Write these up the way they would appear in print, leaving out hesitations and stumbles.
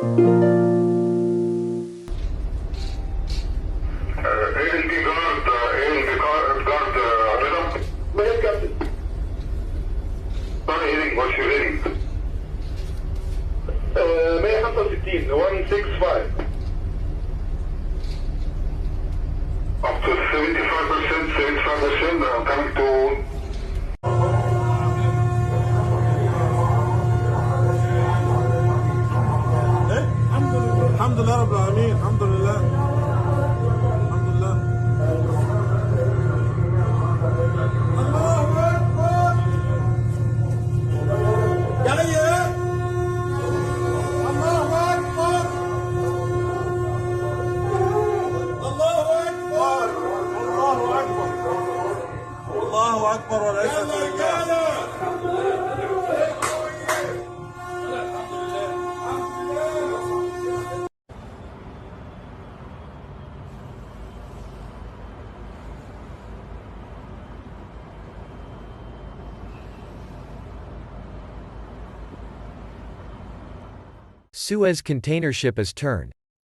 What's your heading? 165 165. Up to 75%, 75%, I'm coming to... الحمد لله رب العالمين الحمد لله الحمد لله الله أكبر جاي الله أكبر الله أكبر الله أكبر الله أكبر وليس رجال. Suez container ship is turned.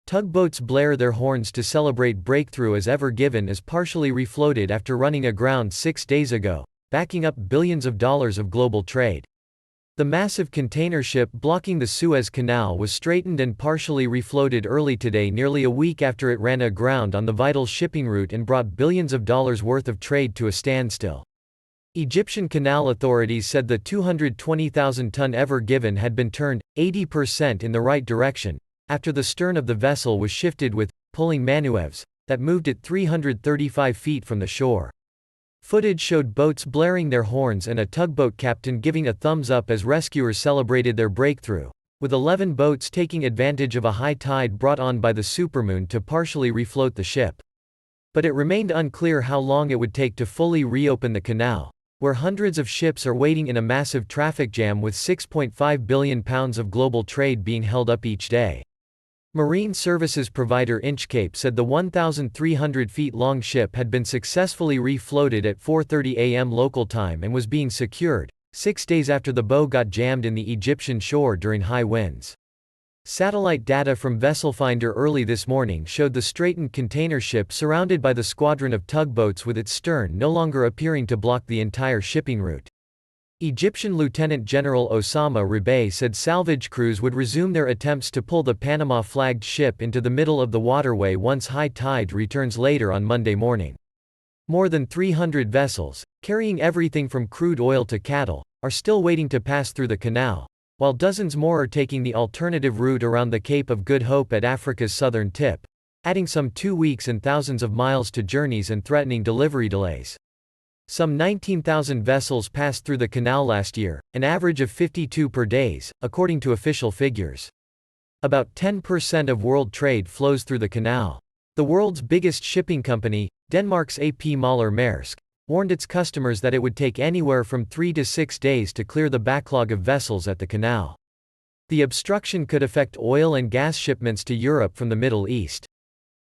Tugboats blare their horns to celebrate breakthrough as Ever Given is partially refloated after running aground 6 days ago, backing up billions of dollars of global trade. The massive container ship blocking the Suez Canal was straightened and partially refloated early today, nearly a week after it ran aground on the vital shipping route and brought billions of dollars worth of trade to a standstill. Egyptian canal authorities said the 220,000-ton Ever Given had been turned 80% in the right direction after the stern of the vessel was shifted with pulling manuevs that moved it 335 feet from the shore. Footage showed boats blaring their horns and a tugboat captain giving a thumbs up as rescuers celebrated their breakthrough, with 11 boats taking advantage of a high tide brought on by the supermoon to partially refloat the ship. But it remained unclear how long it would take to fully reopen the canal, where hundreds of ships are waiting in a massive traffic jam with £6.5 billion of global trade being held up each day. Marine services provider Inchcape said the 1,300 feet long ship had been successfully refloated at 4:30 a.m. local time and was being secured, 6 days after the bow got jammed in the Egyptian shore during high winds. Satellite data from VesselFinder early this morning showed the straightened container ship surrounded by the squadron of tugboats with its stern no longer appearing to block the entire shipping route. Egyptian Lieutenant General Osama Rabeh said salvage crews would resume their attempts to pull the Panama-flagged ship into the middle of the waterway once high tide returns later on Monday morning. More than 300 vessels, carrying everything from crude oil to cattle, are still waiting to pass through the canal, while dozens more are taking the alternative route around the Cape of Good Hope at Africa's southern tip, adding some 2 weeks and thousands of miles to journeys and threatening delivery delays. Some 19,000 vessels passed through the canal last year, an average of 52 per day, according to official figures. About 10% of world trade flows through the canal. The world's biggest shipping company, Denmark's AP Møller Maersk, warned its customers that it would take anywhere from 3 to 6 days to clear the backlog of vessels at the canal. The obstruction could affect oil and gas shipments to Europe from the Middle East.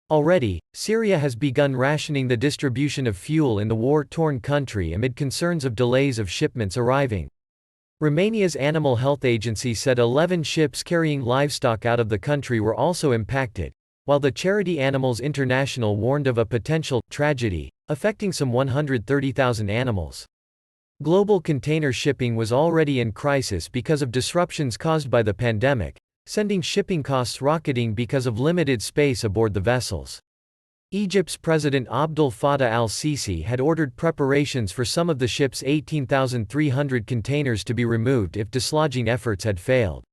Already, Syria has begun rationing the distribution of fuel in the war-torn country amid concerns of delays of shipments arriving. Romania's Animal Health Agency said 11 ships carrying livestock out of the country were also impacted, while the charity Animals International warned of a potential tragedy affecting some 130,000 animals. Global container shipping was already in crisis because of disruptions caused by the pandemic, sending shipping costs rocketing because of limited space aboard the vessels. Egypt's President Abdel Fattah al-Sisi had ordered preparations for some of the ship's 18,300 containers to be removed if dislodging efforts had failed.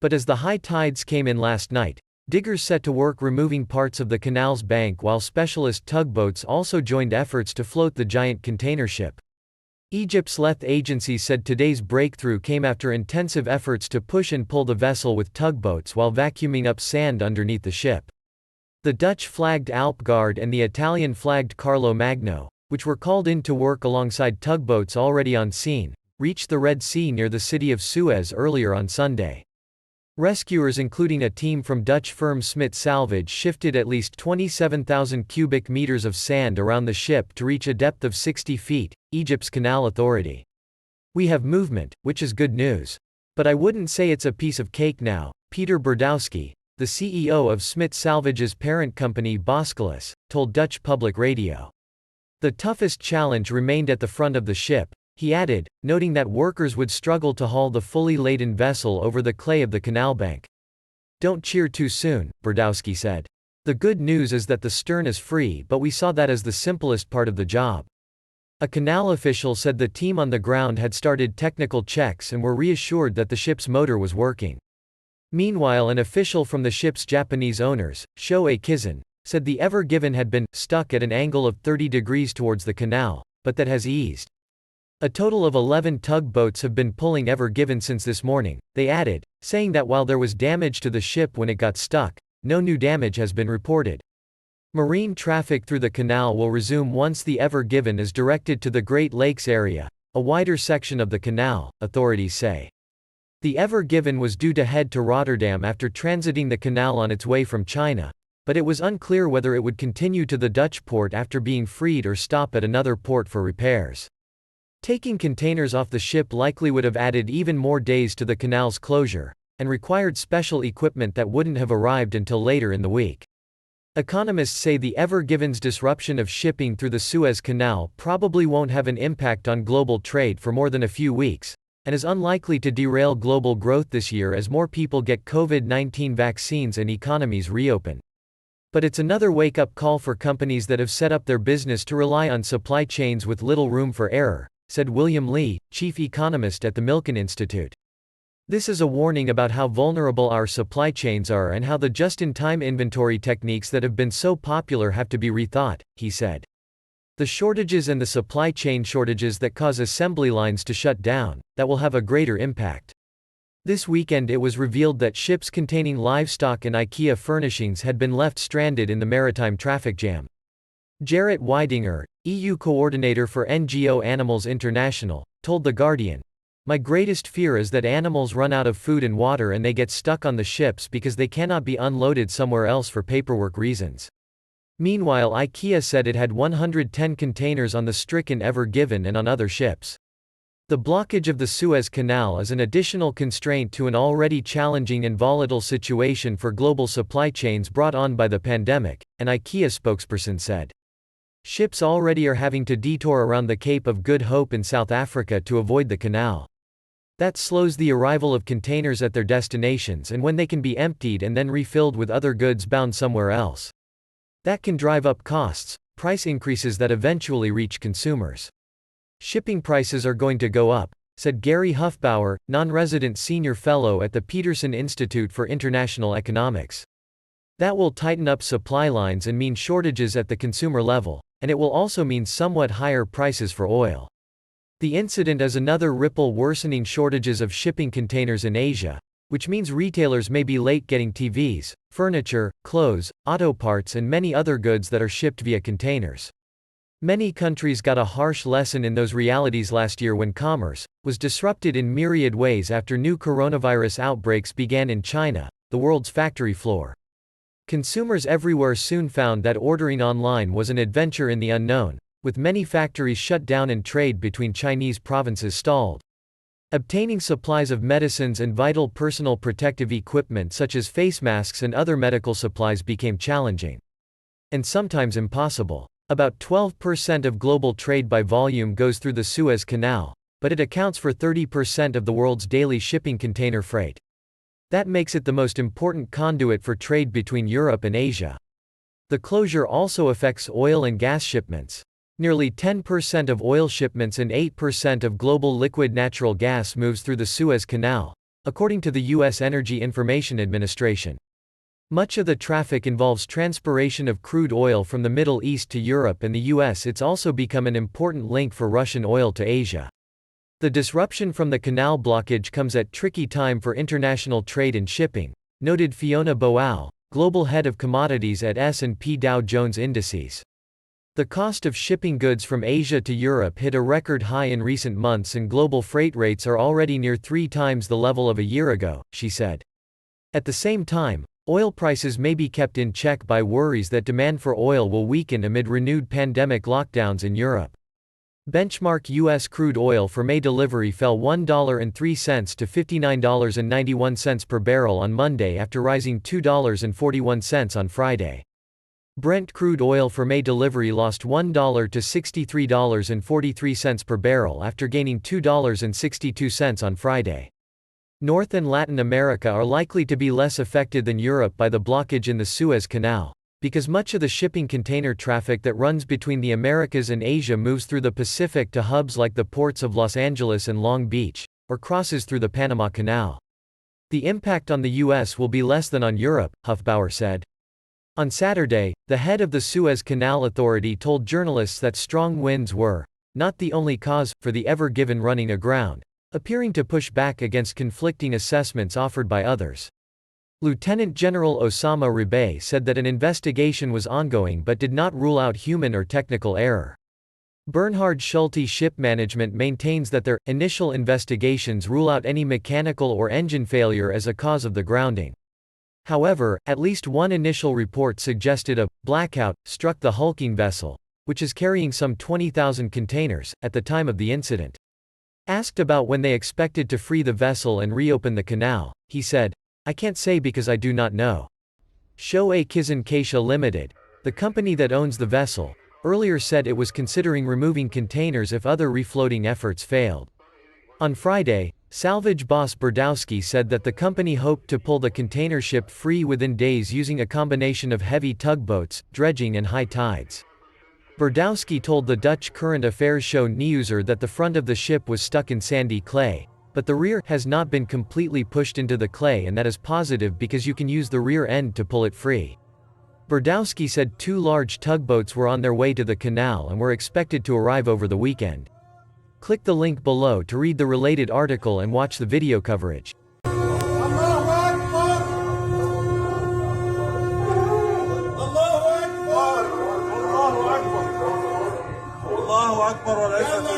But as the high tides came in last night, diggers set to work removing parts of the canal's bank while specialist tugboats also joined efforts to float the giant container ship. Egypt's Leth agency said today's breakthrough came after intensive efforts to push and pull the vessel with tugboats while vacuuming up sand underneath the ship. The Dutch-flagged Alpguard and the Italian-flagged Carlo Magno, which were called in to work alongside tugboats already on scene, reached the Red Sea near the city of Suez earlier on Sunday. Rescuers including a team from Dutch firm Smit Salvage shifted at least 27,000 cubic meters of sand around the ship to reach a depth of 60 feet, Egypt's Canal Authority. "We have movement, which is good news. But I wouldn't say it's a piece of cake now," Peter Berdowski, the CEO of Smit Salvage's parent company Boskalis, told Dutch public radio. The toughest challenge remained at the front of the ship, he added, noting that workers would struggle to haul the fully laden vessel over the clay of the canal bank. "Don't cheer too soon," Berdowski said. "The good news is that the stern is free, but we saw that as the simplest part of the job." A canal official said the team on the ground had started technical checks and were reassured that the ship's motor was working. Meanwhile, an official from the ship's Japanese owners, Shoei Kizun, said the Ever Given had been stuck at an angle of 30 degrees towards the canal, but that has eased. A total of 11 tugboats have been pulling Ever Given since this morning, they added, saying that while there was damage to the ship when it got stuck, no new damage has been reported. Marine traffic through the canal will resume once the Ever Given is directed to the Great Lakes area, a wider section of the canal, authorities say. The Ever Given was due to head to Rotterdam after transiting the canal on its way from China, but it was unclear whether it would continue to the Dutch port after being freed or stop at another port for repairs. Taking containers off the ship likely would have added even more days to the canal's closure, and required special equipment that wouldn't have arrived until later in the week. Economists say the Ever Given's disruption of shipping through the Suez Canal probably won't have an impact on global trade for more than a few weeks, and is unlikely to derail global growth this year as more people get COVID-19 vaccines and economies reopen. But it's another wake-up call for companies that have set up their business to rely on supply chains with little room for error, said William Lee, chief economist at the Milken Institute. This is a warning about how vulnerable our supply chains are and how the just-in-time inventory techniques that have been so popular have to be rethought, he said. The shortages and the supply chain shortages that cause assembly lines to shut down, that will have a greater impact. This weekend it was revealed that ships containing livestock and IKEA furnishings had been left stranded in the maritime traffic jam. Jarrett Weidinger, EU coordinator for NGO Animals International, told The Guardian, "My greatest fear is that animals run out of food and water and they get stuck on the ships because they cannot be unloaded somewhere else for paperwork reasons." Meanwhile, IKEA said it had 110 containers on the stricken Ever Given and on other ships. The blockage of the Suez Canal is an additional constraint to an already challenging and volatile situation for global supply chains brought on by the pandemic, an IKEA spokesperson said. Ships already are having to detour around the Cape of Good Hope in South Africa to avoid the canal. That slows the arrival of containers at their destinations and when they can be emptied and then refilled with other goods bound somewhere else. That can drive up costs, price increases that eventually reach consumers. Shipping prices are going to go up, said Gary Huffbauer, non-resident senior fellow at the Peterson Institute for International Economics. That will tighten up supply lines and mean shortages at the consumer level, and it will also mean somewhat higher prices for oil. The incident is another ripple worsening shortages of shipping containers in Asia, which means retailers may be late getting TVs, furniture, clothes, auto parts and many other goods that are shipped via containers. Many countries got a harsh lesson in those realities last year when commerce was disrupted in myriad ways after new coronavirus outbreaks began in China, the world's factory floor. Consumers everywhere soon found that ordering online was an adventure in the unknown, with many factories shut down and trade between Chinese provinces stalled. Obtaining supplies of medicines and vital personal protective equipment such as face masks and other medical supplies became challenging. And sometimes impossible. About 12% of global trade by volume goes through the Suez Canal, but it accounts for 30% of the world's daily shipping container freight. That makes it the most important conduit for trade between Europe and Asia. The closure also affects oil and gas shipments. Nearly 10% of oil shipments and 8% of global liquid natural gas moves through the Suez Canal, according to the U.S. Energy Information Administration. Much of the traffic involves transportation of crude oil from the Middle East to Europe and the US. It's also become an important link for Russian oil to Asia. The disruption from the canal blockage comes at tricky time for international trade and shipping, noted Fiona Boal, global head of commodities at S&P Dow Jones Indices. The cost of shipping goods from Asia to Europe hit a record high in recent months and global freight rates are already near 3 times the level of a year ago, she said. At the same time, oil prices may be kept in check by worries that demand for oil will weaken amid renewed pandemic lockdowns in Europe. Benchmark U.S. crude oil for May delivery fell $1.03 to $59.91 per barrel on Monday after rising $2.41 on Friday. Brent crude oil for May delivery lost $1 to $63.43 per barrel after gaining $2.62 on Friday. North and Latin America are likely to be less affected than Europe by the blockage in the Suez Canal, because much of the shipping container traffic that runs between the Americas and Asia moves through the Pacific to hubs like the ports of Los Angeles and Long Beach, or crosses through the Panama Canal. The impact on the U.S. will be less than on Europe, Hufbauer said. On Saturday, the head of the Suez Canal Authority told journalists that strong winds were not the only cause for the Ever Given running aground, appearing to push back against conflicting assessments offered by others. Lieutenant General Osama Rabeh said that an investigation was ongoing but did not rule out human or technical error. Bernhard Schulte Ship Management maintains that their initial investigations rule out any mechanical or engine failure as a cause of the grounding. However, at least one initial report suggested a blackout struck the hulking vessel, which is carrying some 20,000 containers, at the time of the incident. Asked about when they expected to free the vessel and reopen the canal, he said, "I can't say because I do not know." Shoei Kizun Keisha Limited, the company that owns the vessel, earlier said it was considering removing containers if other refloating efforts failed. On Friday, salvage boss Berdowski said that the company hoped to pull the container ship free within days using a combination of heavy tugboats, dredging and high tides. Berdowski told the Dutch current affairs show Nieuwsuur that the front of the ship was stuck in sandy clay, but the rear has not been completely pushed into the clay, and that is positive because you can use the rear end to pull it free. Berdowski said 2 large tugboats were on their way to the canal and were expected to arrive over the weekend. Click the link below to read the related article and watch the video coverage. الله أكبر وليس